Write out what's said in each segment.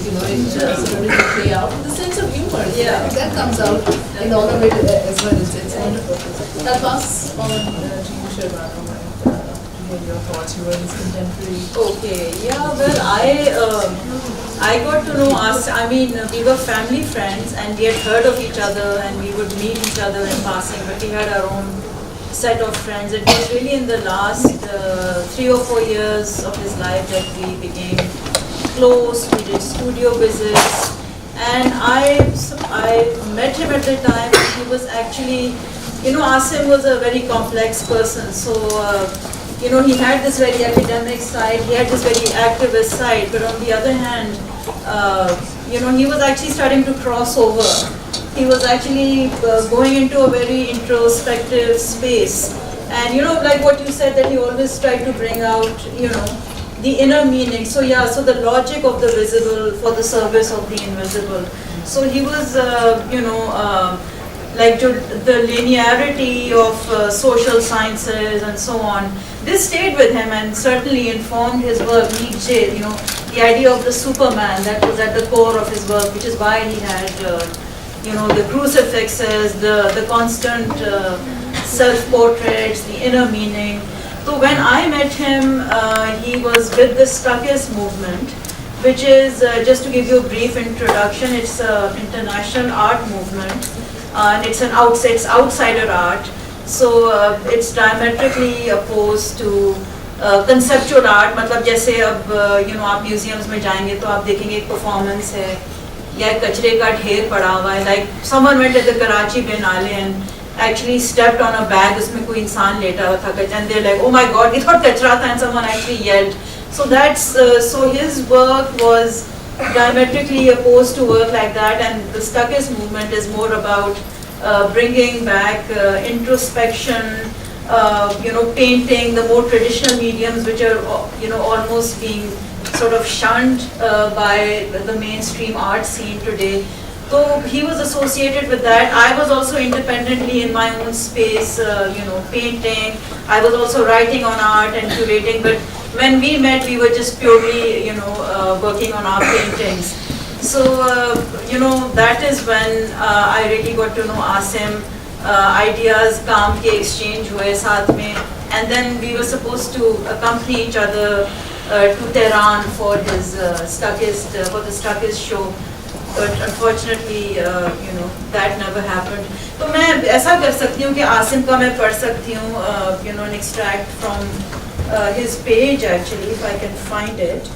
it sort of doesn't play out. The sense of humor, Yeah. that comes out in all of it as well. It's wonderful. I'll pass on to you, Sharmeen, to hear your thoughts. You were his contemporary. Okay, yeah, well, I got to know us, I mean, we were family friends and we had heard of each other and we would meet each other in passing, but we had our own set of friends. It was really in the last 3 or 4 years of his life that we became close, we did studio visits, and I met him at the time. He was actually, Asim was a very complex person, so he had this very academic side, he had this very activist side, but on the other hand, he was actually starting to cross over. He was actually going into a very introspective space. And like what you said, that he always tried to bring out, the inner meaning. So yeah, so the logic of the visible for the service of the invisible. So he was, like the linearity of social sciences and so on. This stayed with him and certainly informed his work. Nietzsche, the idea of the Superman, that was at the core of his work, which is why he had, the crucifixes, the constant self-portraits, the inner meaning. So when I met him, he was with the Stuckisim movement, which is, just to give you a brief introduction, it's an international art movement. And it's outsider art, so it's diametrically opposed to conceptual art. मतलब जैसे अब आप museums में जाएंगे तो आप देखेंगे एक performance है या एक कचरे का ढेर पड़ा हुआ है, like someone went at the Karachi Biennale and actually stepped on a bag, उसमें कोई इंसान लेटा हुआ था, and they're like, oh my god, we thought कचरा था, and someone actually yelled. So that's so his work was diametrically opposed to work like that, and the Stuckisim movement is more about bringing back introspection, painting, the more traditional mediums which are almost being sort of shunned by the mainstream art scene today. So he was associated with that. I was also independently in my own space, painting. I was also writing on art and curating, but when we met, we were just purely, working on our paintings. So, that is when I really got to know Asim. Ideas, काम के exchange हुए साथ में, and then we were supposed to accompany each other to Tehran for his for the Stuckist show. But unfortunately, that never happened. तो मैं ऐसा कर सकती हूँ कि आसिम का मैं पढ़ सकती हूँ, an extract from his page actually, if I can find it.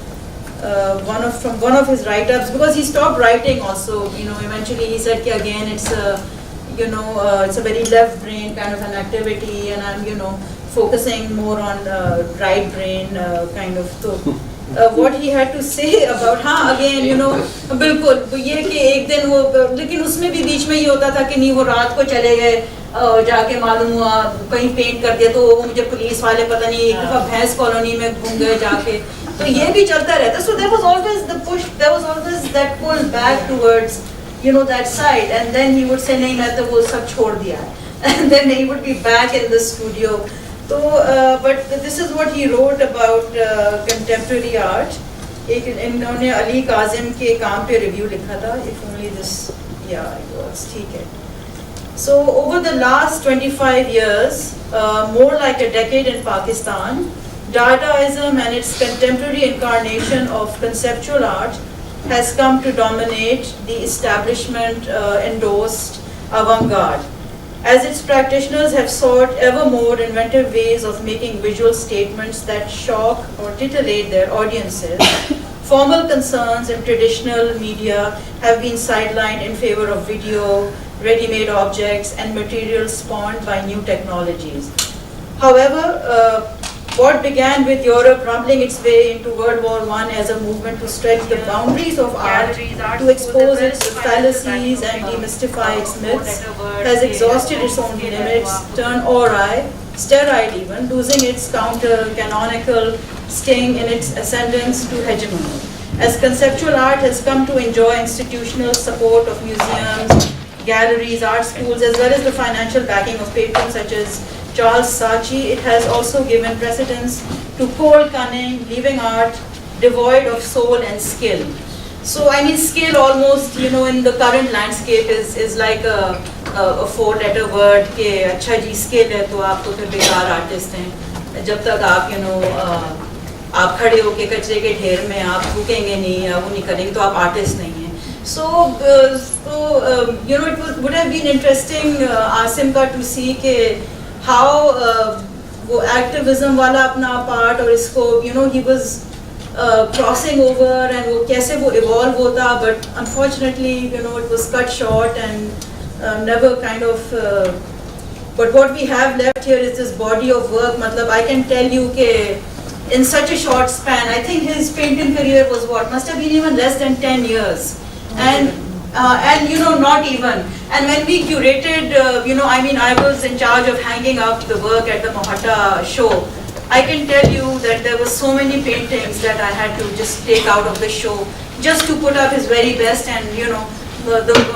From one of his write-ups, because he stopped writing also. Eventually he said that again it's it's a very left brain kind of an activity, and I'm focusing more on right brain kind of. So what he had to say about again बिल्कुल ये कि एक दिन वो, लेकिन उसमें भी बीच में ये होता था कि नहीं वो रात को चले गए जाके मालूम हुआ कहीं पेंट कर दिया तो वो मुझे पुलिस वाले पता नहीं एक दफा भैंस कॉलोनी में घूम गए जाके, तो ये भी चलता रहता. So there was always the push, there was always that pull back towards that side, and then he would say नहीं मैं तो वो सब छोड़ दिया, and then he would be back in the studio. So but this is what he wrote about contemporary art. इन्होंने अली काजिम के काम पे रिव्यू लिखा था. If only this, yeah, it was ठीक है. So over the last 25 years, more like a decade in Pakistan, Dadaism and its contemporary incarnation of conceptual art has come to dominate the establishment endorsed avant-garde, as its practitioners have sought ever more inventive ways of making visual statements that shock or titillate their audiences. Formal concerns in traditional media have been sidelined in favor of video, ready-made objects, and materials spawned by new technologies. However, what began with Europe rumbling its way into World War I as a movement to stretch the boundaries of art, to expose its fallacies and demystify its myths, has exhausted its own limits, turned awry, sterile even, losing its counter-canonical sting in its ascendance to hegemony. As conceptual art has come to enjoy institutional support of museums, galleries, art schools, as well as the financial backing of patrons such as Charles Saatchi, it has also given precedence to cold cunning, leaving art devoid of soul and skill. So I mean, skill almost, you know, in the current landscape is like a 4-letter word के अच्छा जी skill है तो आप तो फिर बेकार artist हैं जब तक आप आप खड़े होके कचरे के ढेर में आप थूकेंगे नहीं या वो नहीं करेंगे तो आप आर्टिस्ट नहीं हैं. So you know, it would have been interesting Asim का to see के how वो activism वाला अपना part और इसको, you know, he was crossing over and वो कैसे वो evolve होता, but unfortunately, you know, it was cut short and never kind of. But what we have left here is this body of work. मतलब I can tell you कि in such a short span, I think his painting career was must have been even less than 10 years, and you know, not even. And when we curated, you know, I mean, I was in charge of hanging up the work at the Mohammad show. I can tell you that there were so many paintings that I had to just take out of the show just to put up his very best, and you know,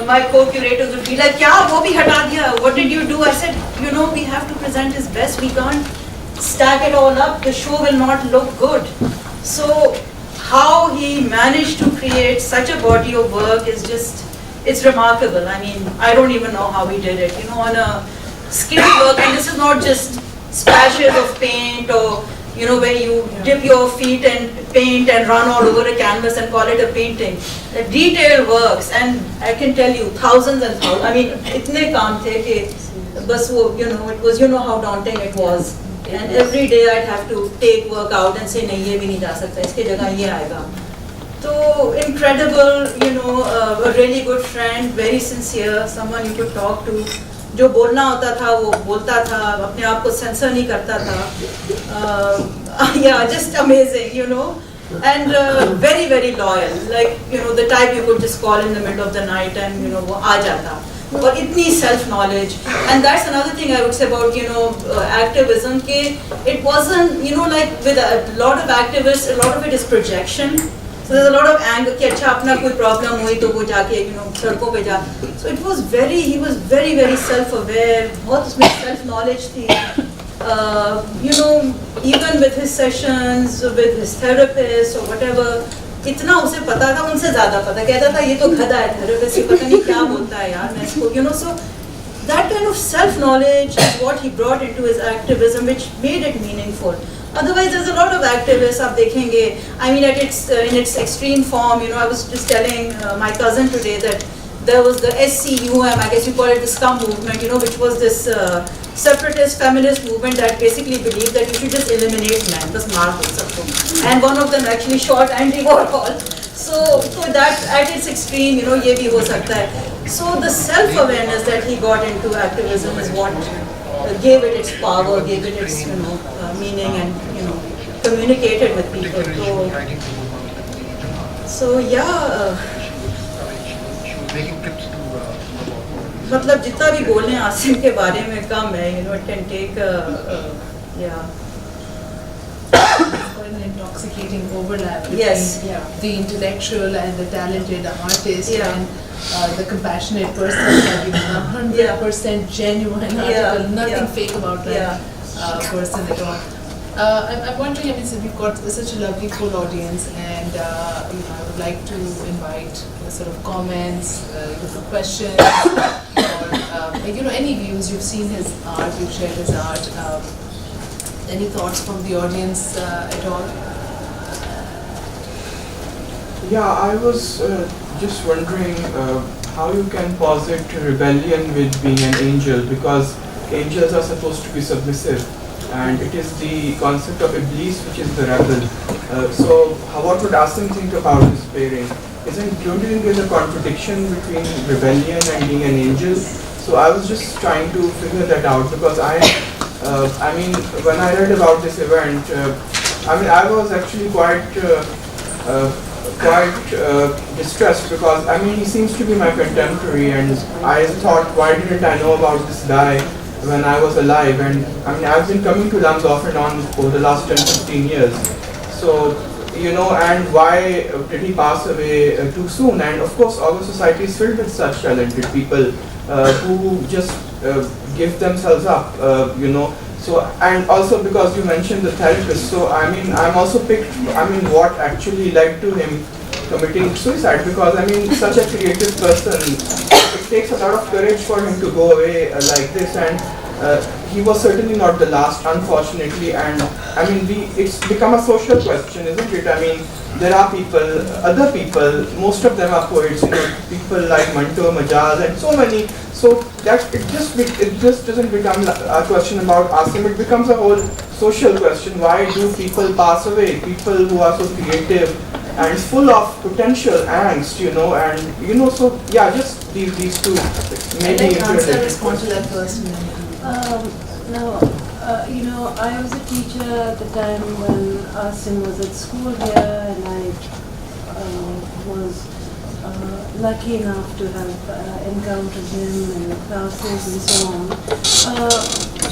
my co-curators would be like, "Kya, wo bhi hata diya? What did you do?" I said, "You know, we have to present his best. We can't stack it all up. The show will not look good." So, how he managed to create such a body of work is just, it's remarkable. I mean, I don't even know how he did it. You know, on a skilled work, and this is not just splashes of paint or, you know, where you dip your feet and paint and run all over a canvas and call it a painting. The detailed works, and I can tell you thousands and thousands. I mean, itne kaam the ke bas wo, you know, it was, you know how daunting it was. And every day I'd have to take work out and say, nahi ye bhi nahi ja sakta, iske jagah ye aayega. So incredible, you know, a really good friend, very sincere, someone you could talk to. जो बोलना होता था वो बोलता था, अपने आप को सेंसर नहीं करता था. Yeah, just amazing, you know, and very very loyal, like, you know, the type you could just call in the middle of the night and, you know, वो आ जाता. और इतनी self knowledge, and that's another thing I would say about, you know, activism के it wasn't, you know, like with a lot of activists, a lot of it is projection. So there's a lot of anger कि अच्छा अपना कोई problem हुई तो वो जाके, you know, सड़कों पे जा. So it was he was very very self-aware. बहुत उसमें self-knowledge थी. You know, even with his sessions, with his therapist or whatever, इतना उसे पता था, उनसे ज़्यादा पता. कहता था ये तो गधा है therapist, ये पता नहीं क्या बोलता है यार मैं इसको, you know. So that kind of self-knowledge is what he brought into his activism, which made it meaningful. Otherwise, there's a lot of activists आप देखेंगे. I mean, in its extreme form, you know, I was just telling my cousin today that there was the SCUM, I guess you call it the scum movement, you know, which was this separatist feminist movement that basically believed that you should just eliminate men, just मार दो सबको. And one of them actually shot Andy Warhol. So that at its extreme, you know, ये भी हो सकता है. So the self-awareness that he got into activism is what gave it its power, gave it its, you know, meaning, and, you know, communicated with people. So yeah. मतलब जितना भी बोलें आसिम के बारे में कम है, you know, it can take yeah. An intoxicating overlap between, yes, the intellectual and the talented artist, yeah, and the compassionate person, like, you know, 100% genuine article, nothing fake about that person at all. I'm wondering, I mean, so we've got such a lovely full audience, and you know, I would like to invite sort of comments, questions, or you know, any views. You've seen his art, you've shared his art. Any thoughts from the audience at all? Yeah, I was just wondering how you can posit rebellion with being an angel, because angels are supposed to be submissive, and it is the concept of Iblis which is the rebel. So what would Asim think about this pairing? Isn't there a contradiction between rebellion and being an angel? So I was just trying to figure that out, because I mean, when I read about this event, I mean, I was actually quite distressed, because I mean, he seems to be my contemporary, and I thought, why didn't I know about this guy when I was alive? And I mean, I've been coming to Lums off and on for the last 10-15 years. So, you know, and why did he pass away too soon? And of course, our society is filled with such talented people who just give themselves up, you know. So, and also because you mentioned the therapist, so I mean, I'm also picked, I mean, what actually led to him committing suicide, because I mean, such a creative person, it takes a lot of courage for him to go away like this, and he was certainly not the last, unfortunately. And I mean, it's become a social question, isn't it? I mean, there are people, other people, most of them are poets, you know, people like Manto, Majaz, and so many. So that it just doesn't become a question about Asim. It becomes a whole social question. Why do people pass away? People who are so creative and full of potential angst, you know, and you know. So yeah, just these two. Maybe I'll respond to that first. You know, I was a teacher at the time when Asim was at school here, and I was lucky enough to have encountered him in the classes and so on.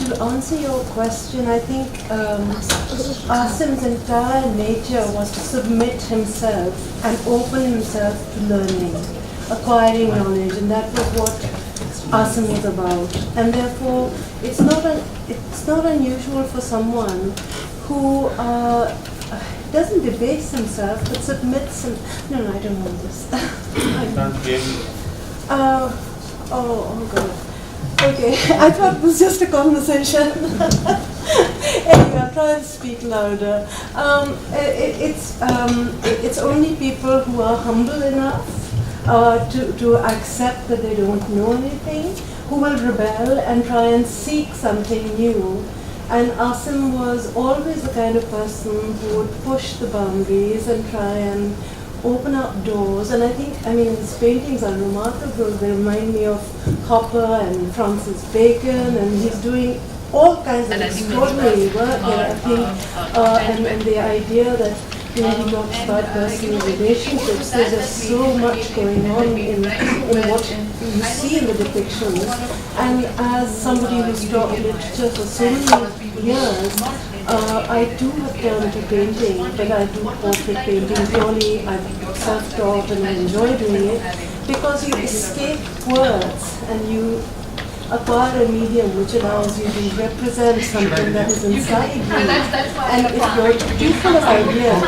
To answer your question, I think Asim's entire nature was to submit himself and open himself to learning, acquiring knowledge, and that was what Asim is about. And therefore, it's not unusual for someone who doesn't debase himself but submits him. No, I don't want this. Oh God. Okay, I thought it was just a conversation. Anyway, I'll try and speak louder. It's only people who are humble enough to accept that they don't know anything, who will rebel and try and seek something new. And Asim was always the kind of person who would push the boundaries and try and open up doors. And I think, I mean, his paintings are remarkable. They remind me of Hopper and Francis Bacon, and he's doing all kinds of extraordinary work here. I think, and the idea that, you know, he talks about personal relationships. There's just so much going on in what you see in the depictions. And as somebody who's taught literature for so many years, I too have turned to painting, but I do portrait painting purely. I'm self-taught and I enjoy doing it because you escape words and you acquire a medium which allows you to represent something that is inside you. And if you're too full of ideas,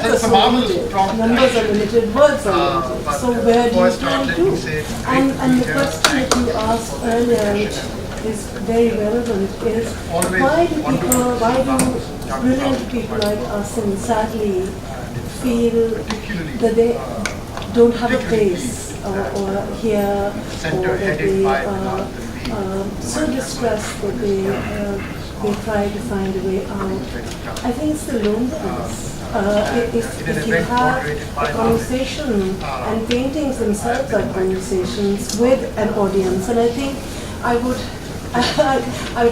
words are limited, numbers are limited, words are limited. So where do you turn to? And the question that you asked earlier, which is very relevant, is why do brilliant people like us and sadly feel that they don't have a place or here, or that they are so distressed that they try to find a way out. I think it's the loneliness. If you have a conversation, and paintings themselves are conversations with an audience, and I think I would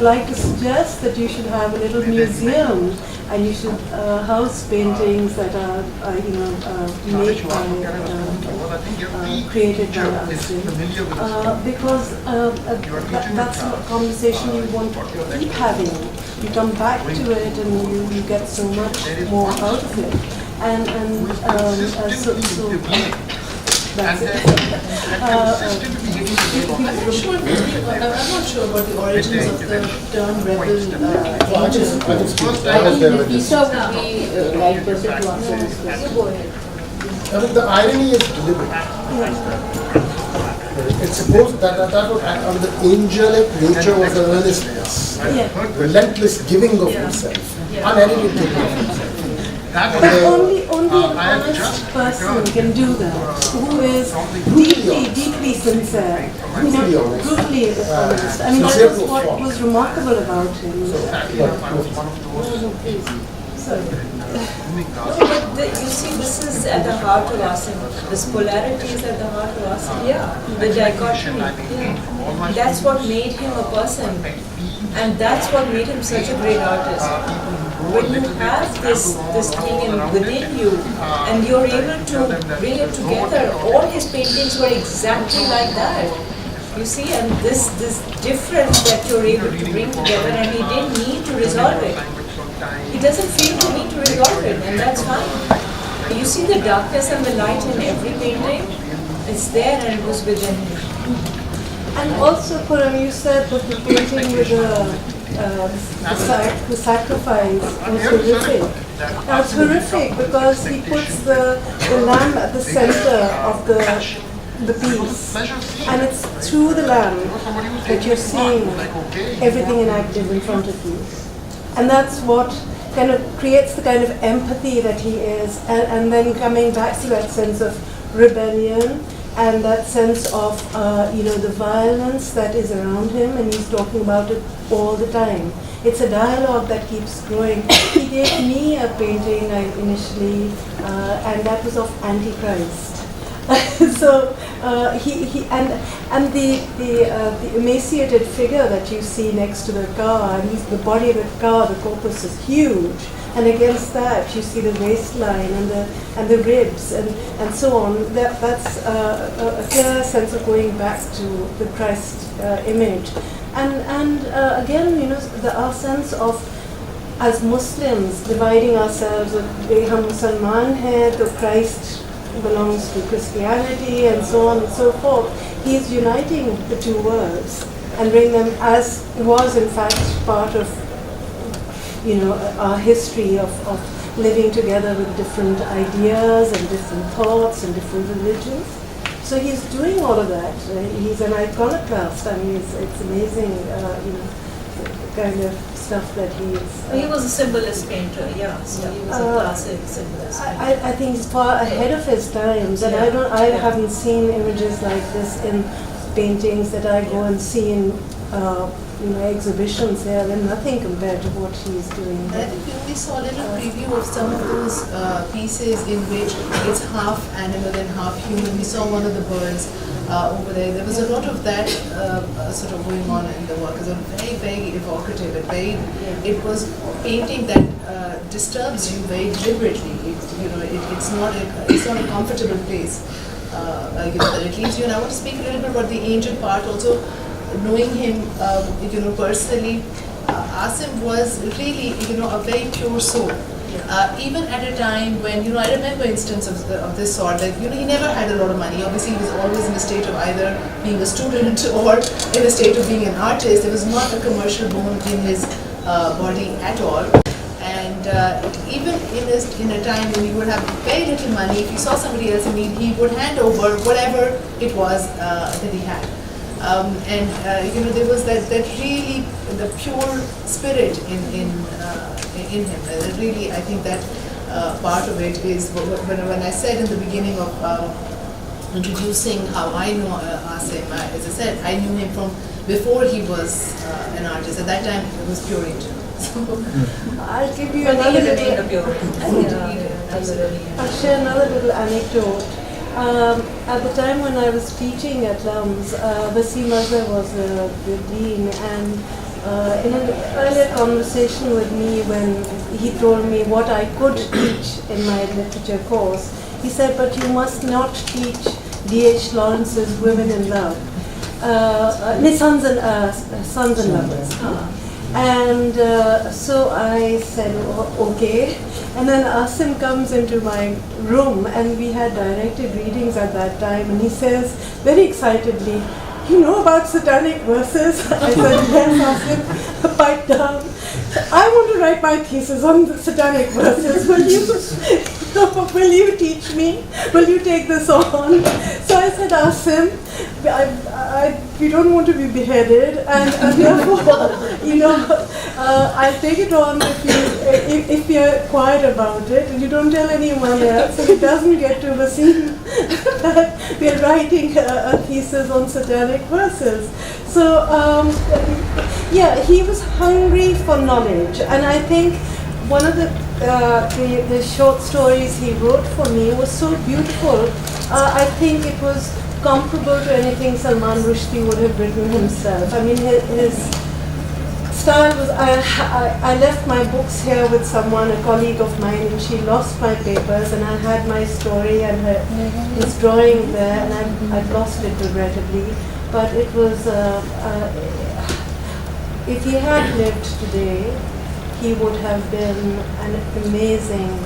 like to suggest that you should have a little museum, and you should house paintings that are made by created by Asim, because that's a conversation you want to keep having. You come back to it and you get so much more out of it, and so that's it. I'm not sure about the origins of the term rebel. I think Lisa would be right person to answer this question. Go ahead. I mean, the irony is deliberate. It's supposed that the angelic nature was the earnestness, relentless giving of himself, unedited giving of himself. But only an honest person can do that, who is deeply sincere, brutally honest. I mean, that was what was remarkable about him. Sorry. But you see, this is at the heart of Asim. This polarity is at the heart of Asim. Yeah, the dichotomy. Yeah. That's what made him a person, and that's what made him such a great artist. When you have this thing within you, and you're able to bring it together, all his paintings were exactly like that. You see, and this difference that you're able to bring together, and he didn't need to resolve it. He doesn't feel the need to resolve it, and that's fine. You see the darkness and the light in every painting? It's there and it was within him. And also, Puram, you said that the painting with the sacrifice was horrific. It's horrific because he puts the lamb at the center of the piece, and it's through the lamb that you're seeing everything enacted in front of you. And that's what kind of creates the kind of empathy that he is, and then coming back to that sense of rebellion and that sense of the violence that is around him, and he's talking about it all the time. It's a dialogue that keeps growing. He gave me a painting initially, and that was of Antichrist. So the emaciated figure that you see next to the car, and the body of the car, the corpus is huge, and against that you see the waistline and the ribs and so on. That's a clear sense of going back to the Christ image, and again, our sense of, as Muslims, dividing ourselves. Hum Musalman hai, to Christ belongs to Christianity, and so on and so forth. He is uniting the two worlds and bring them, as was in fact part of our history of living together with different ideas and different thoughts and different religions. So he's doing all of that. He's an iconoclast. I mean, it's amazing, the kind of stuff that he is. He was a symbolist painter, yeah. So he was a classic symbolist. I think he's far ahead of his times, and I haven't seen images like this in paintings that I go and see in exhibitions. They're nothing compared to what he's doing. I think we only saw a little preview of some of those pieces in which it's half animal and half human. We saw one of the birds over there. There was a lot of that sort of going on in the work. It was very, very evocative. It was painting that disturbs you very deliberately. It's not a comfortable place. That it leaves you. And I want to speak a little bit about the angel part also. Knowing him, personally, Asim was really, a very pure soul. Even at a time when, I remember instances of this sort, that, he never had a lot of money. Obviously, he was always in a state of either being a student or in a state of being an artist. There was not a commercial bone in his body at all. And even in a time when he would have very little money, if he saw somebody else in need, he would hand over whatever it was that he had. There was that really the pure spirit in him. Really, I think that part of it is when I said in the beginning of introducing how I know Asim. As I said, I knew him from before he was an artist. At that time, it was pure angel. I'll give you another little. I'll share another little anecdote. At the time when I was teaching at LUMS, Asim Butt was the dean, and in an earlier conversation with me when he told me what I could teach in my literature course, he said, but you must not teach D.H. Lawrence's Women in Love, Sons and Lovers. And so I said, okay. And then Asim comes into my room, and we had directed readings at that time, and he says very excitedly, you know about satanic verses? I said, yes, Asim, pipe down. I want to write my thesis on the satanic verses. Will you teach me? Will you take this on? So I said, Asim, we don't want to be beheaded, and therefore, I'll take it on if you're quiet about it, and you don't tell anyone else, so it doesn't get to the scene that we're writing a thesis on satanic verses. So, he was hungry for knowledge, and I think one of the short stories he wrote for me was so beautiful. I think it was comparable to anything Salman Rushdie would have written himself. I mean, his style was, I left my books here with someone, a colleague of mine, and she lost my papers, and I had my story and his drawing there, and I've lost it regrettably. But it was, if he had lived today, he would have been an amazing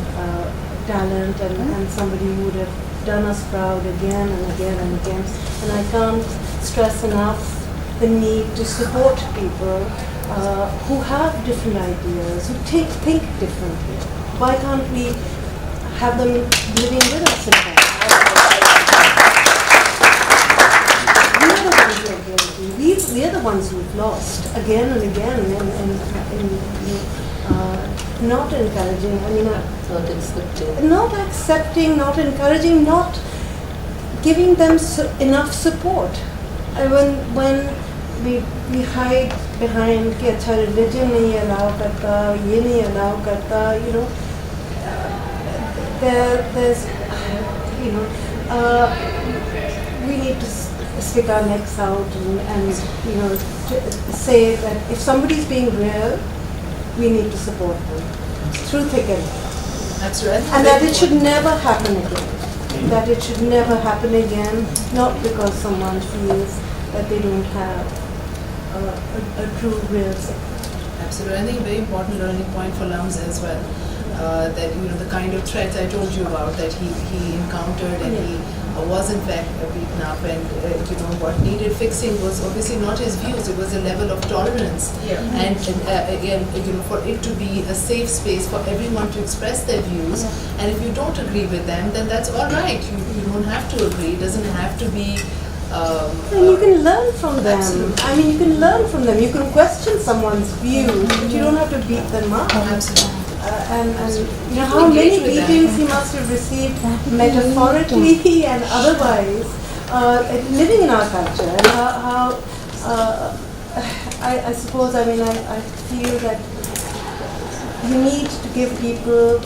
talent and somebody who would have done us proud again and again and again. And I can't stress enough the need to support people who have different ideas, who think differently. Why can't we have them living with us in fact? We are the ones who've lost again and again in not encouraging. I mean, not accepting, not encouraging, not giving them enough support. When we hide behind कि अच्छा religion नहीं allow करता, ये नहीं allow करता, you know, there's, you know, we need to stick our necks out and you know, to say that if somebody's being real, we need to support them through thick and thin. That's right. And that it should never happen again. That it should never happen again, not because someone feels that they don't have a true real support. Absolutely. I think a very important learning point for Lums as well. That you know the kind of threats I told you about that he encountered, and he was in fact beaten up, and you know what needed fixing was obviously not his views. It was a level of tolerance, and again, you know, for it to be a safe space for everyone to express their views. And if you don't agree with them, then that's all right. You don't have to agree. It doesn't have to be. And you can learn from them. Absolutely. I mean, you can learn from them. You can question someone's views, but you don't have to beat them up. Absolutely. And you know how many beatings he must have received metaphorically and otherwise, living in our culture, and how I suppose, I mean, I feel that you need to give people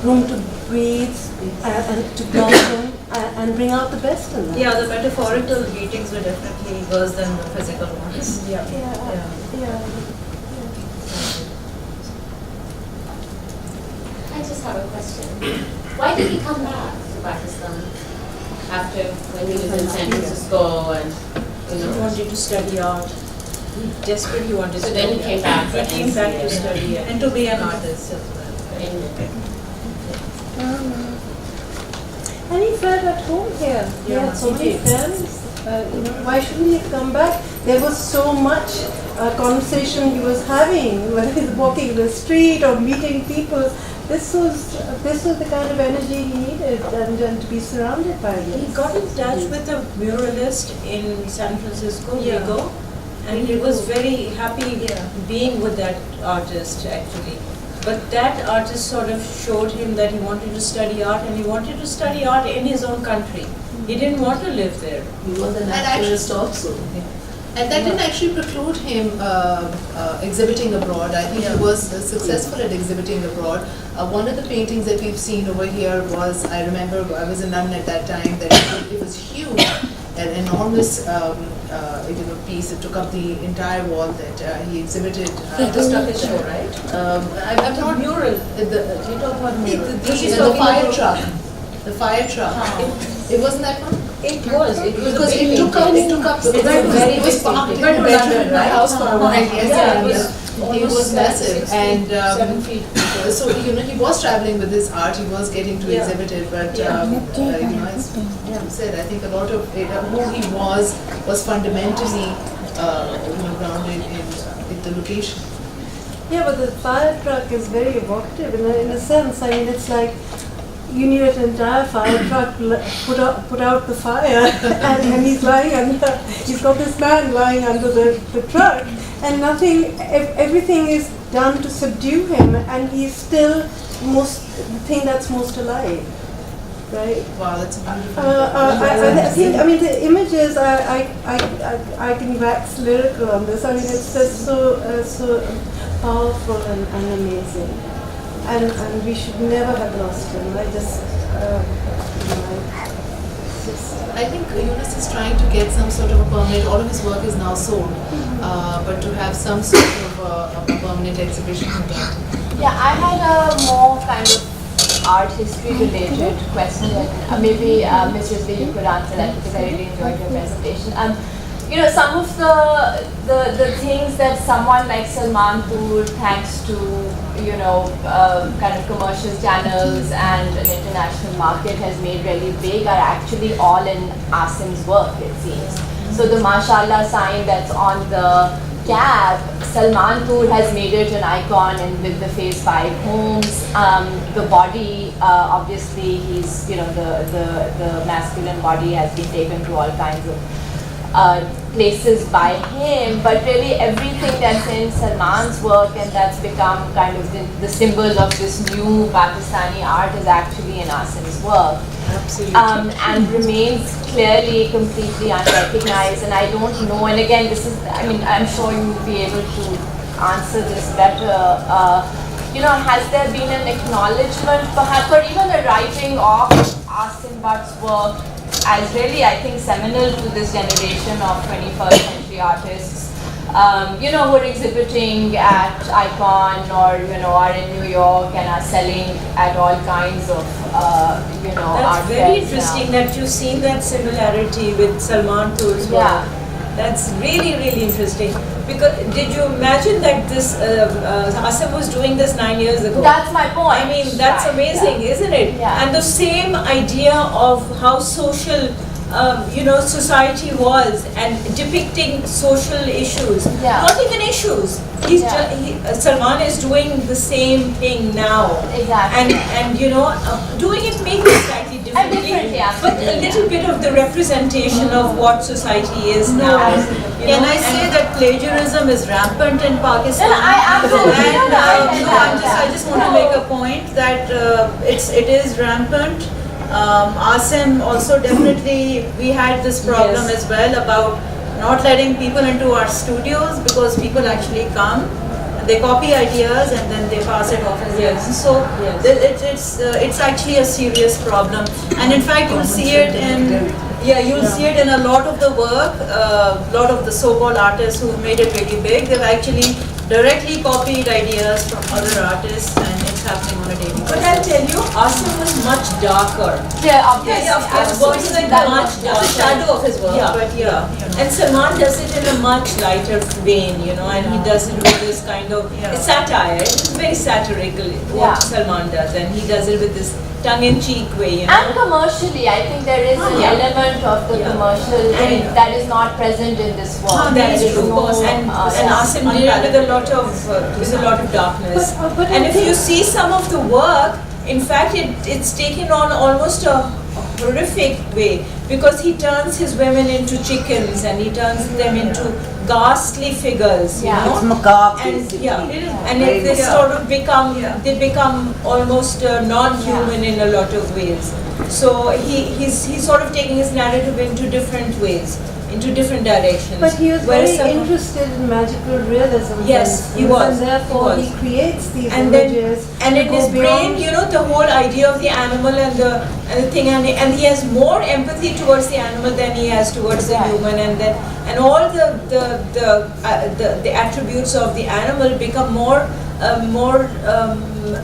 room to breathe and to blossom and bring out the best in them. Yeah, the metaphorical beatings were definitely worse than the physical ones. Yeah. I just have a question. Why did he come back to Pakistan after when he was in San Francisco and He wanted to study art. He desperately wanted to so study then he came back art. He came back to study art. And to be an artist as well. And he felt at home here. He had so many friends. You know, why shouldn't he come back? There was so much conversation he was having, whether he's walking the street or meeting people. This was the kind of energy he needed, and to be surrounded by this. He got in touch with a muralist in San Francisco, Vigo, and he was very happy being with that artist actually. But that artist sort of showed him that he wanted to study art, and he wanted to study art in his own country. He didn't want to live there. He was an activist also. And that didn't actually preclude him exhibiting abroad. I think he was successful at exhibiting abroad. One of the paintings that we've seen over here was, I remember I was in London at that time, that it was huge, an enormous piece. It took up the entire wall that he exhibited. The Stuckisim, right? I'm not mural. You talk about mural. The fire truck. The fire truck. It wasn't that one? It was Because it took up it was parked in the bedroom in my house for a while. It was massive, and 7 feet. so you know he was traveling with his art. He was getting to exhibit it, but you know, as you said, I think a lot of it, who he was fundamentally grounded in the location. Yeah, but the fire truck is very evocative in a sense. I mean, it's like you need an entire fire truck put out the fire, and he's lying under. He's got this man lying under the truck, and everything is done to subdue him, and he's still the thing that's most alive, right? Wow, that's a beautiful. I think. I mean, the images. I can wax lyrical on this. I mean, it's just so powerful and amazing. And we should never have lost him. I think Yunus is trying to get some sort of a permit. All of his work is now sold, but to have some sort of a permanent exhibition of that. Yeah, I had a more kind of art history related question. Maybe Ms. Rizvi, you could answer that because I really enjoyed your presentation. You know, some of the things that someone like Salman Toor, thanks to kind of commercial channels and an international market, has made really big are actually all in Asim's work, it seems. So the Mashallah sign that's on the gap, Salmanpur has made it an icon, and with the Phase 5 homes, the body, obviously he's, the masculine body has been taken to all kinds of places by him, but really everything that's in Salman's work and that's become kind of the symbol of this new Pakistani art is actually in Asim's work. Absolutely. And remains clearly completely unrecognized, and I don't know, and again this is, I'm sure you will be able to answer this better, has there been an acknowledgement perhaps, or even a writing of Asim Butt's work as really, I think, seminal to this generation of 21st century artists, who are exhibiting at Icon or, are in New York and are selling at all kinds of, That's very interesting that you've seen that similarity with Salmanpur's work. Yeah. That's really, really interesting. Because did you imagine that this Asim was doing this 9 years ago? That's my point. I mean, that's Right, amazing, yeah. isn't it? Yeah. And the same idea of how social, society was, and depicting social issues. Yeah. Not even issues. Salman is doing the same thing now. Exactly. And doing it maybe slightly differently, Differently, but a little bit of the representation of what society is now. Can I say that plagiarism is rampant in Pakistan? No, I absolutely And know. I just want to make a point that it is rampant. Asim also definitely, we had this problem Yes. as well about not letting people into our studios because people actually come, they copy ideas and then they pass it off as theirs. So it's actually a serious problem. And in fact, you'll see it in a lot of the work, a lot of the so-called artists who made it really big. They've actually directly copied ideas from other artists, and it's happening on a daily basis. But I'll tell you, Asim was much darker. Yeah, obviously. Yeah, of course, absolutely. works like That much was- darker. It's a shadow of his work, Yeah, but And Salman does it in a much lighter vein, and he does it with this kind of it's satire. It's very satirical what Yeah. Salman does, and he does it with this tongue-in-cheek way, And commercially, I think there is an Yeah. element of the Yeah. commercial And- that is not present in this work. That There is is true, of no, course. And Asim did it with a lot of darkness. But And I if think- you see some of the work, in fact, it's taken on almost a horrific way, because he turns his women into chickens and he turns them into ghastly figures, Yeah. you It's know. macabre, And basically. and they sort of become almost non-human in a lot of ways. So he's sort of taking his narrative into different ways, into different directions. But he was Whereas very some- interested in magical realism. for Yes, he instance, was, And therefore he was. he creates these and then images. and that in go his brain, beyond- the whole idea of the animal and the thing, and he has more empathy towards the animal than he has towards the Right. human, and all the attributes of the animal become more.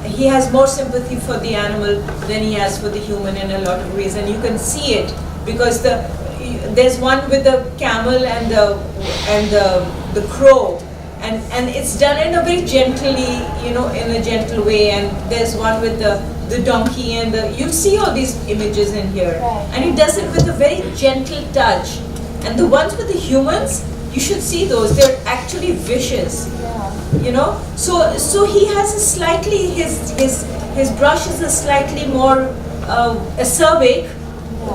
He has more sympathy for the animal than he has for the human in a lot of ways, and you can see it because there's one with the camel and the crow, and it's done in a very gently, in a gentle way, and there's one with the donkey and you see all these images in here, Right. and he does it with a very gentle touch, and the ones with the humans, you should see those, they're actually vicious. So he has a slightly, his brush is a slightly more acerbic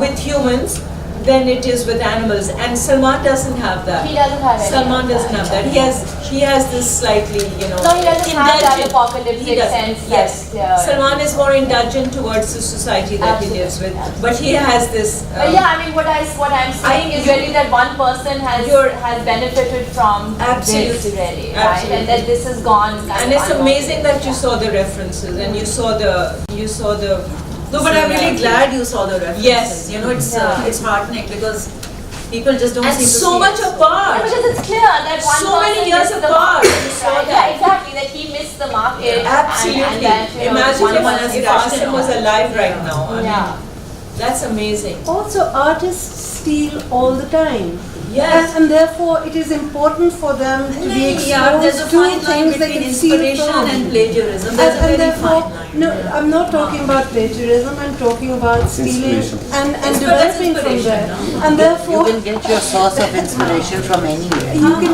with humans than it is with animals, and Salman doesn't have that. He doesn't have any Salman of doesn't that. have that. He has this slightly, No, he doesn't have that indulgent. apocalyptic He doesn't. sense Yes, that's clear. Salman is more indulgent towards the society that Absolutely, he lives with, absolutely. but he has this. But yeah, I mean, what I'm saying is really that one person has benefited from Absolutely. this, really, right? Absolutely. And that this has gone. kind And of it's amazing that you unnoticed. saw the references and you saw the. No, but I'm really similarity. glad you saw the references. Yes. It's heartening because people just don't And seem to so see much it. Yeah, apart. because it's clear that one So person many years missed the apart, market, you saw right? that. Yeah, exactly. That he missed the market. Absolutely. And that, Imagine one person if rushed Asim in was on it. alive right now. I Yeah. mean, that's amazing. Also, artists steal all the time. Yes. And therefore it is important for them to be exposed there's a to fine line things they between can see inspiration from. and plagiarism. And, There's a and very therefore, fine line. no, I'm not talking about plagiarism, I'm talking about stealing and That's developing from inspiration, there. no? And You therefore, can get your source of inspiration from anywhere. you can,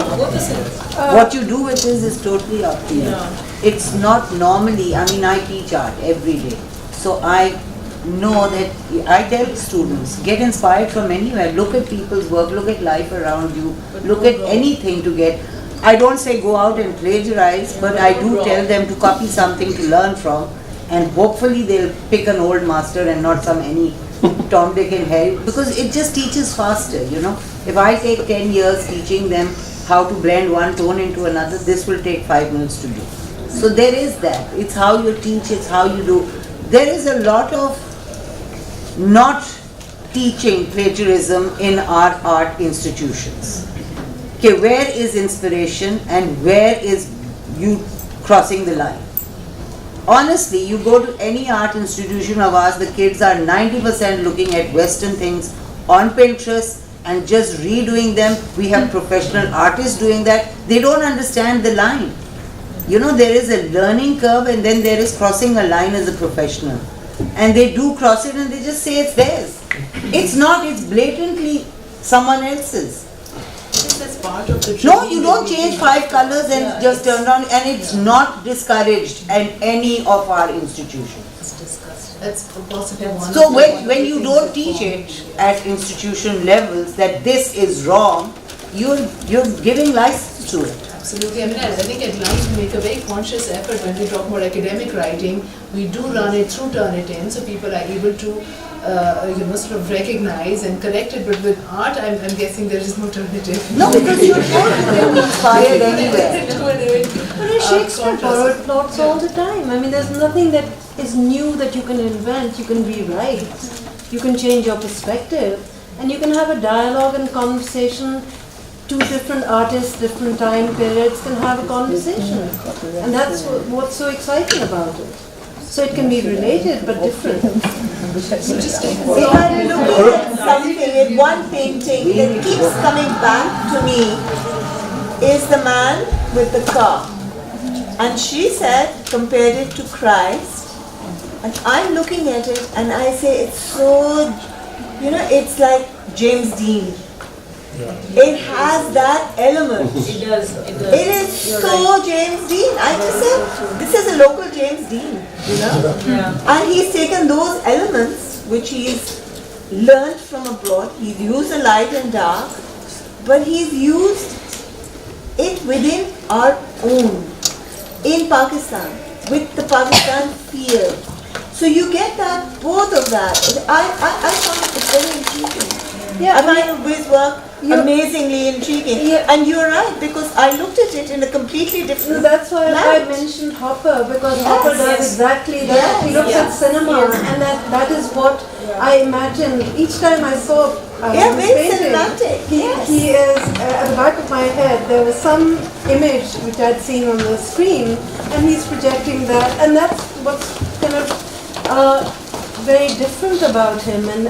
What you do with this is totally up to you. It's not normally, I mean, I teach art every day. So I know that I tell students, get inspired from anywhere. Look at people's work, look at life around you, look at anything to get. I don't say go out and plagiarize, but I do tell them to copy something to learn from, and hopefully they'll pick an old master and not some any Tom, Dick and Harry, because it just teaches faster, you know. If I take 10 years teaching them how to blend one tone into another, this will take 5 minutes to do. So there is that. It's how you teach, it's how you do. There is a lot of not teaching plagiarism in our art institutions. Okay, where is inspiration and where is you crossing the line? Honestly, you go to any art institution of ours, the kids are 90% looking at Western things on Pinterest and just redoing them. We have professional artists doing that. They don't understand the line. You know, there is a learning curve and then there is crossing a line as a professional. And they do cross it and they just say it's theirs. It's not, it's blatantly someone else's. That's part of the No, you don't change 5 colors and just turn on, and it's not discouraged in any of our institutions. That's possibly one. So when you don't teach it at institution levels that this is wrong, you're giving license to it. Absolutely. I mean, I think at Lines we make a very conscious effort when we talk about academic writing. We do run it through Turnitin, so people are able to sort of recognize and correct it. But with art, I'm guessing there is no Turnitin. No, because you're not being inspired anywhere. but Shakespeare borrowed plots all the time. I mean, there's nothing that is new that you can invent, you can rewrite, you can change your perspective, and you can have a dialogue and conversation. Two different artists, different time periods can have a conversation. And that's what's so exciting about it. So it can be related but different. If I'm looking at something, at one painting that keeps coming back to me is the man with the car. And she said, compared it to Christ, and I'm looking at it and I say it's so, it's like James Dean. It has that element. It does. It is so James Dean. I just said, this is a local James Dean, And he's taken those elements which he's learned from abroad. He's used the light and dark, but he's used it within our own, in Pakistan, with the Pakistan feel. So you get that, both of that. I found it very intriguing. Yeah, I find his work amazingly intriguing. Yeah. And you're right, because I looked at it in a completely different That's why light. I mentioned Hopper, because Hopper does exactly that. He looks at cinema, and that is what I imagined each time I saw his very painting. cinematic. He is, at the back of my head, there was some image which I'd seen on the screen, and he's projecting that, and that's what's kind of very different about him, and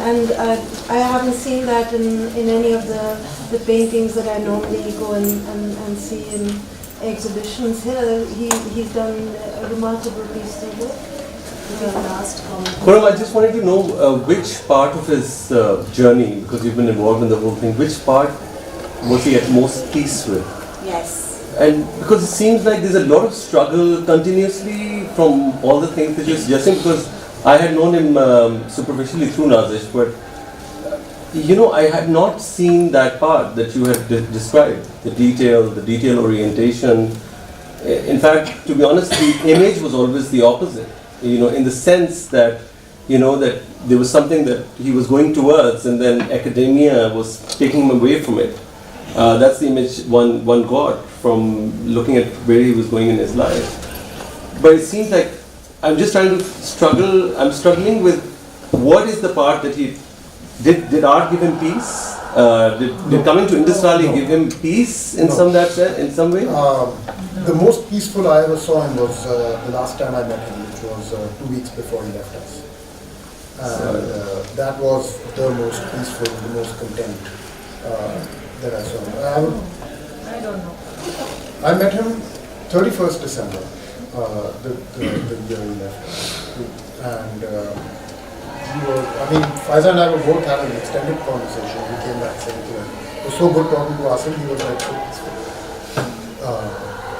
I haven't seen that in any of the paintings that I normally go and see in exhibitions. Here, he's done a remarkable piece of work. Khurram, I just wanted to know which part of his journey, because you've been involved in the whole thing, which part was he at most peace with? Yes. And because it seems like there's a lot of struggle continuously from all the things that you're suggesting, because I had known him superficially through Nazish, but I had not seen that part that you had described, the detail orientation. In fact, to be honest, the image was always the opposite, in the sense that, that there was something that he was going towards and then academia was taking him away from it. That's the image one got from looking at where he was going in his life. But it seems like I'm just trying to I'm struggling with what is the part that he, did art give him peace? Did coming to Indus Valley give him peace in some way? The most peaceful I ever saw him was the last time I met him, which was 2 weeks before he left us. And that was the most peaceful, the most content. that I saw him. I don't know. I met him 31st December, the year he left. And he was, I mean, Faiza and I were both having an extended conversation. He came back saying, it was so good talking to Asim, he was like,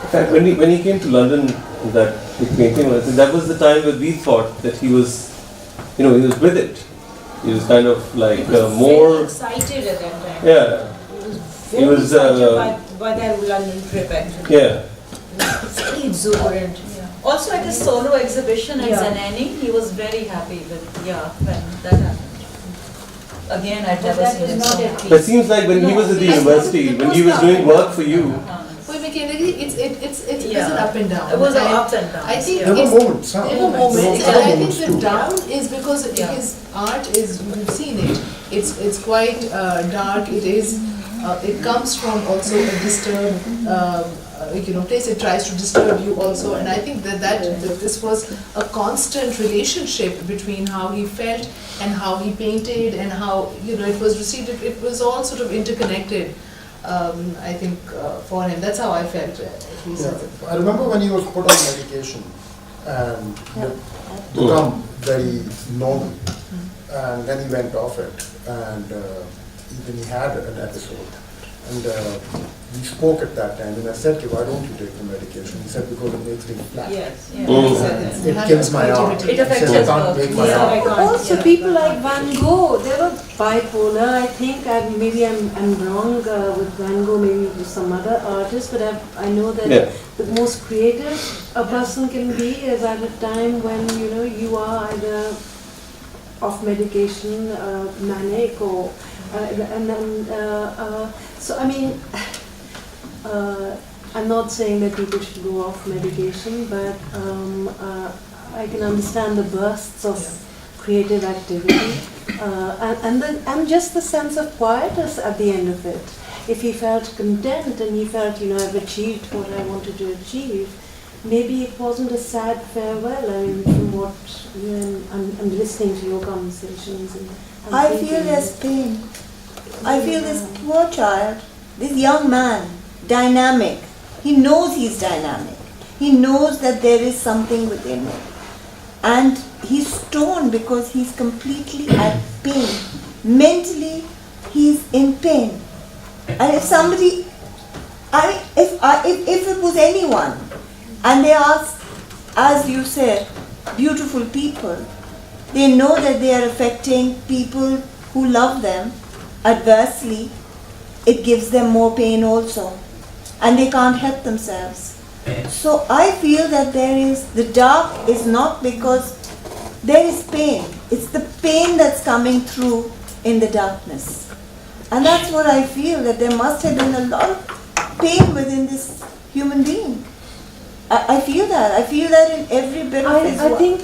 in fact, when he came to London, that big painting, that was the time where we thought that he was, he was with it. He was kind of like He was more very excited at that time. Yeah. He was very excited by that London trip actually. Yeah. Very exuberant. Yeah. Also at his solo exhibition at Zanani, he was very happy with when that happened. Again, I've never seen him so happy. It seems like when he was at the university, when he was doing work for you. Well, mechanically, it was an up and down. It was an up and down. I think there were moments. There were moments, and I think the too. down is because his art is, you've seen it, it's quite dark, it comes from also a disturbed place, it tries to disturb you also, and I think that this was a constant relationship between how he felt and how he painted and how, it was received, it was all sort of interconnected. I think for him, that's how I felt. I remember when he was put on medication and become very normal, and then he went off it, and even he had an episode, and we spoke at that time, and I said to him, why don't you take the medication? He said, because it makes me flat. Yes. It kills my art. It affects He his said, I can't work. make my Yeah. art. But also people like Van Gogh, they were bipolar. I think maybe I'm wrong with Van Gogh, maybe with some other artists, but I know that the most creative a person can be is at a time when you are either off medication, manic, or and then so I mean. I'm not saying that people should go off medication, but I can understand the bursts of creative activity and just the sense of quietness at the end of it. If he felt content and he felt, I've achieved what I wanted to achieve, maybe it wasn't a sad farewell. I mean, from what I'm listening to your conversations. And I feel there's pain. I feel this poor child, this young man, dynamic. He knows he's dynamic. He knows that there is something within him. And he's torn because he's completely at pain. Mentally, he's in pain. And if somebody, if it was anyone, and they ask, as you said, beautiful people, they know that they are affecting people who love them adversely, it gives them more pain also. And they can't help themselves. So I feel that the dark is not because there is pain. It's the pain that's coming through in the darkness. And that's what I feel, that there must have been a lot of pain within this human being. I feel that. I feel that in every bit of his work. I think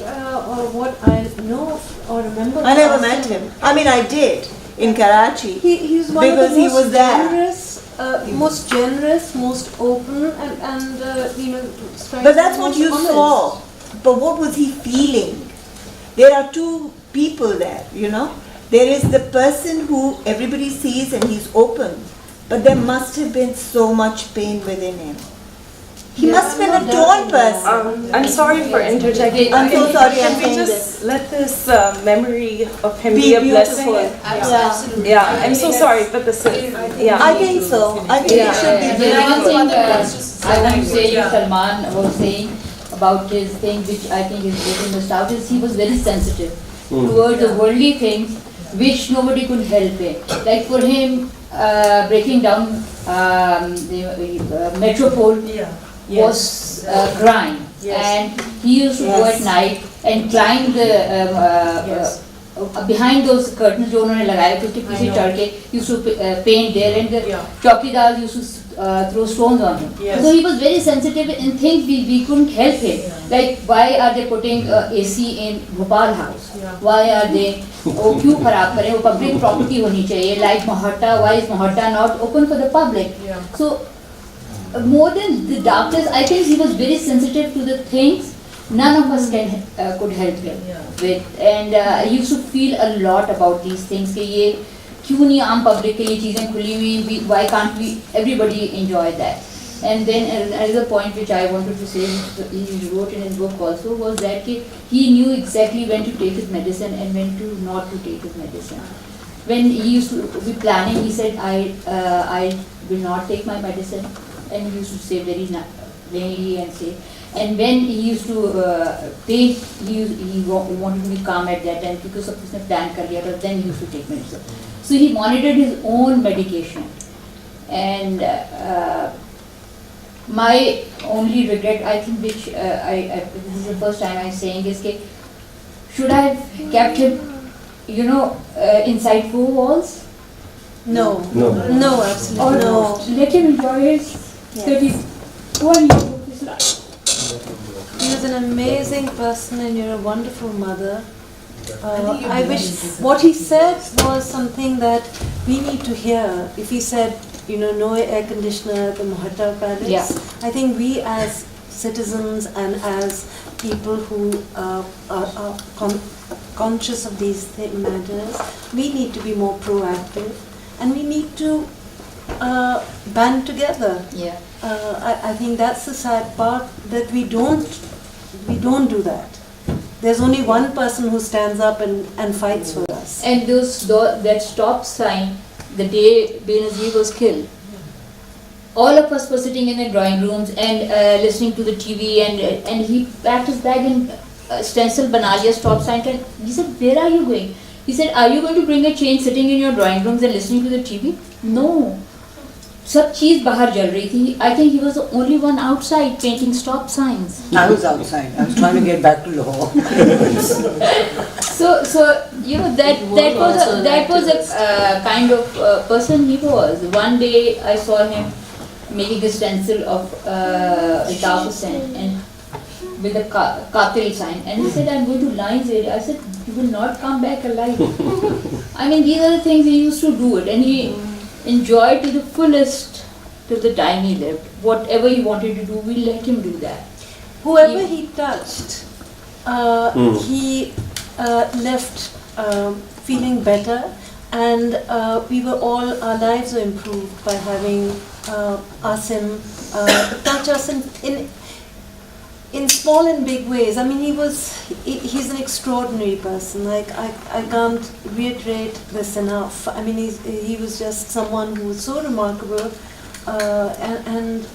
what I know or remember. I never met him. I mean, I did in Karachi. He's one because of the he was there. most generous, most open, and But that's what you saw. But what was he feeling? There are two people there, There is the person who everybody sees and he's open, but there must have been so much pain within him. He must have been a torn person. I'm sorry for interjecting. I'm so sorry. Can we just let this memory of him be a blessing? Absolutely. Yeah, I'm so sorry, but this is, I think so. I think it should be There is one thing I want to say, Yeah. Salman was saying about his thing, which I think is getting missed out, is he was very sensitive towards the worldly things which nobody could help him. Like for him, breaking down the metropole was a crime, and he used to go at night and climb the behind those curtains जो उन्होंने लगाए थे उसके पीछे चढ़ के used to paint there, and the चौकीदार used to throw stones on him. So he was very sensitive in things we couldn't help him. Like why are they putting AC in Bhopal house? Why are they वो क्यों खराब करें? वो public property होनी चाहिए. Like Mohatta, why is Mohatta not open for the public? So more than the darkness, I think he was very sensitive to the things none of us could help him with, and he used to feel a lot about these things कि ये क्यों नहीं आम public के लिए चीज़ें खुली हुई, why can't we everybody enjoy that? And then another point which I wanted to say, he wrote in his book also, was that he knew exactly when to take his medicine and when to not to take his medicine. When he used to be planning, he said, I will not take my medicine, and he used to say very plainly and say. And when he used to paint, he wanted to be calm at that time because of his plan career, but then he used to take medicine. So he monitored his own medication. And my only regret, I think, which this is the first time I'm saying, is that should I have kept him, inside four walls? No, absolutely Or no. let him enjoy his 31 years of his life. He was an amazing person, and you're a wonderful mother. I wish what he said was something that we need to hear. If he said, no air conditioner at the Mohatta Palace, Yeah. I think we as citizens and as people who are conscious of these matters, we need to be more proactive, and we need to band together. Yeah. I think that's the sad part, that we don't do that. There's only one person who stands up and fights for us. And that stop sign, the day Benazir was killed, all of us were sitting in the drawing rooms and listening to the TV, and he packed his bag and stencil Banalia stop sign. And he said, where are you going? He said, are you going to bring a change sitting in your drawing rooms and listening to the TV? No. सब चीज बाहर जल रही थी. I think he was the only one outside painting stop signs. I was outside. I was trying to get back to Lahore. So that was a kind of person he was. One day I saw him making a stencil of Eject Symbol and with a Qatil sign, and he said, I'm going to Lines area. I said, you will not come back alive. I mean, these are the things he used to do it, and he enjoyed to the fullest till the time he lived. Whatever he wanted to do, we let him do that. Whoever he touched, he left feeling better, and our lives were improved by having Asim touch us in small and big ways. I mean, he's an extraordinary person. Like, I can't reiterate this enough. I mean, he was just someone who was so remarkable, and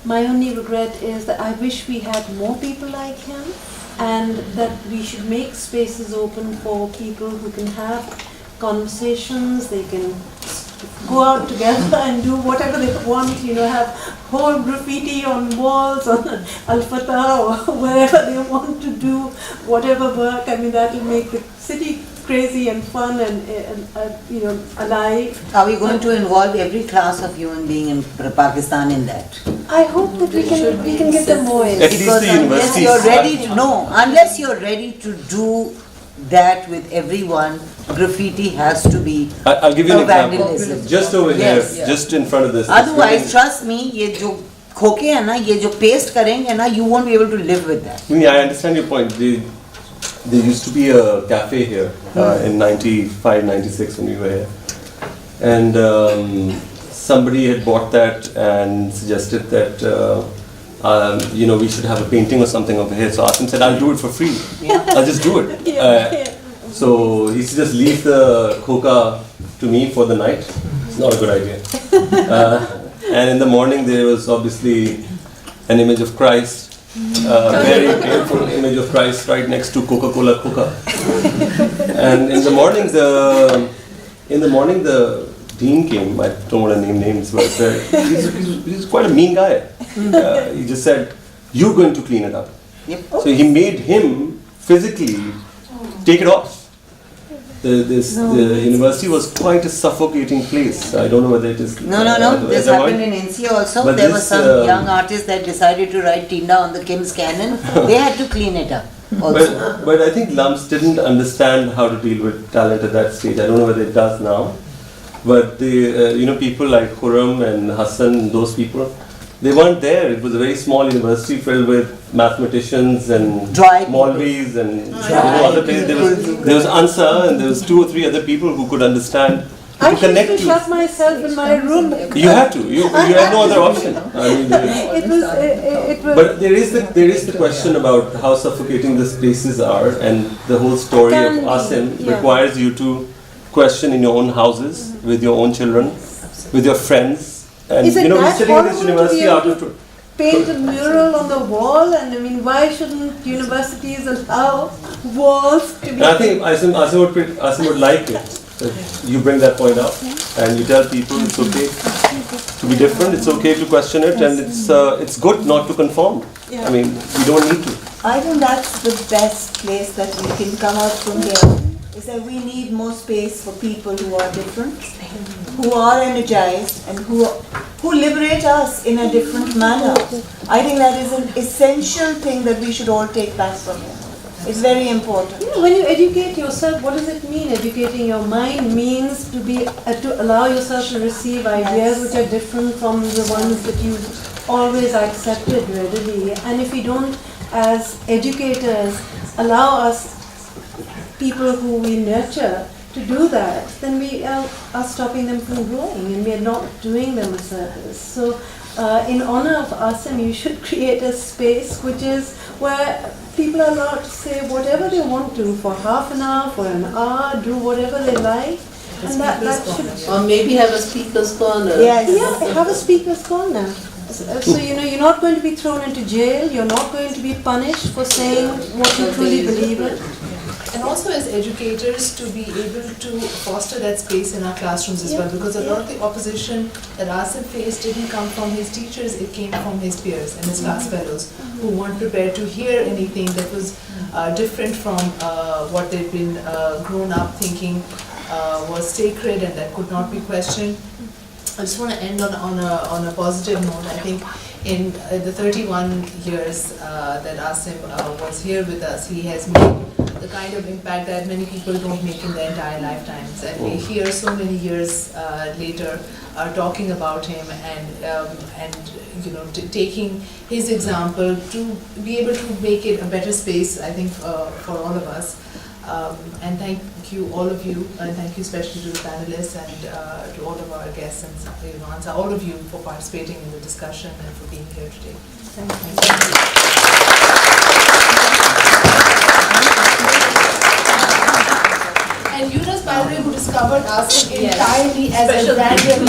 my only regret is that I wish we had more people like him, and that we should make spaces open for people who can have conversations, they can go out together and do whatever they want, have whole graffiti on walls, on Al-Fatah, or wherever they want to do whatever work. I mean, that will make the city crazy and fun and alive. Are we going to involve every class of human being in Pakistan in that? I hope that we can get them more in. At least the universities. Unless you're ready to do that with everyone, graffiti has to be. I'll give you an example. vandalism. Just over Yes. here, just in front of this. Otherwise, trust me, ये जो खोके हैं ना, ये जो paste करेंगे ना, you won't be able to live with that. I understand your point. There used to be a cafe here in 95, 96 when we were here. And somebody had bought that and suggested that we should have a painting or something over here. So Asim said, I'll do it for free. I'll just do it. So he said, just leave the khoka to me for the night. It's not a good idea. And in the morning there was obviously an image of Christ. Very painful image of Christ right next to Coca-Cola Coca. And in the morning the dean came. I don't want to name names, but he's quite a mean guy. He just said, "You're going to clean it up." Yep. So he made him physically take it off. The university was quite a suffocating place. I don't know whether it is. No. This happened in NC also. But there were some young artists that decided to write Tinda on the Kim's Cannon. They had to clean it up also. But I think Lumps didn't understand how to deal with talent at that stage. I don't know whether it does now. But people like Khurram and Hassan, those people, they weren't there. It was a very small university filled with mathematicians and Dry people. Maulvis and other places. There was Ansar and there was 2 or 3 other people who could understand, I who connect used to to. shut myself in my room. You had to. You had no other option. I mean, It was. but there is the question about how suffocating the spaces are, and the whole story of Can be, Asim yeah. requires you to question in your own houses, with your own children, with your friends. And Is it we're that sitting in this horrible to be university able after to paint a mural on the wall? And I mean, why shouldn't universities allow walls to be? And I think Asim would like it. That you bring that point up and you tell people it's okay to be different, it's okay to question it, and it's good not to conform. I mean, we don't need to. I think that's the best place that we can come out from here, is that we need more space for people who are different, who are energized, and who liberate us in a different manner. I think that is an essential thing that we should all take back from here. It's very important. Yeah, when you educate yourself, what does it mean? Educating your mind means to allow yourself to receive ideas which are different from the ones that you always accepted readily. And if we don't, as educators, allow us, people who we nurture, to do that, then we are stopping them from growing, and we are not doing them a service. So, in honor of Asim, you should create a space which is where people are allowed to say whatever they want to for half an hour, for an hour, do whatever they like. And that should... Or maybe have a speaker's corner. Yes. Yeah, have a speaker's corner. So, you're not going to be thrown into jail, you're not going to be punished for saying what you truly believe in. And also as educators, to be able to foster that space in our classrooms as well, because a lot of the opposition that Asim faced didn't come from his teachers, it came from his peers and his class fellows who weren't prepared to hear anything that was different from what they'd been grown up thinking was sacred and that could not be questioned. I just want to end on a positive note. I think in the 31 years that Asim was here with us, he has made the kind of impact that many people don't make in their entire lifetimes. And we hear so many years later talking about him and taking his example to be able to make it a better space, I think, for all of us. And thank you, all of you, and thank you especially to the panelists and to all of our guests and Ansar, all of you for participating in the discussion and for being here today. Thank you. And Yunus, by the way, who discovered us entirely as a random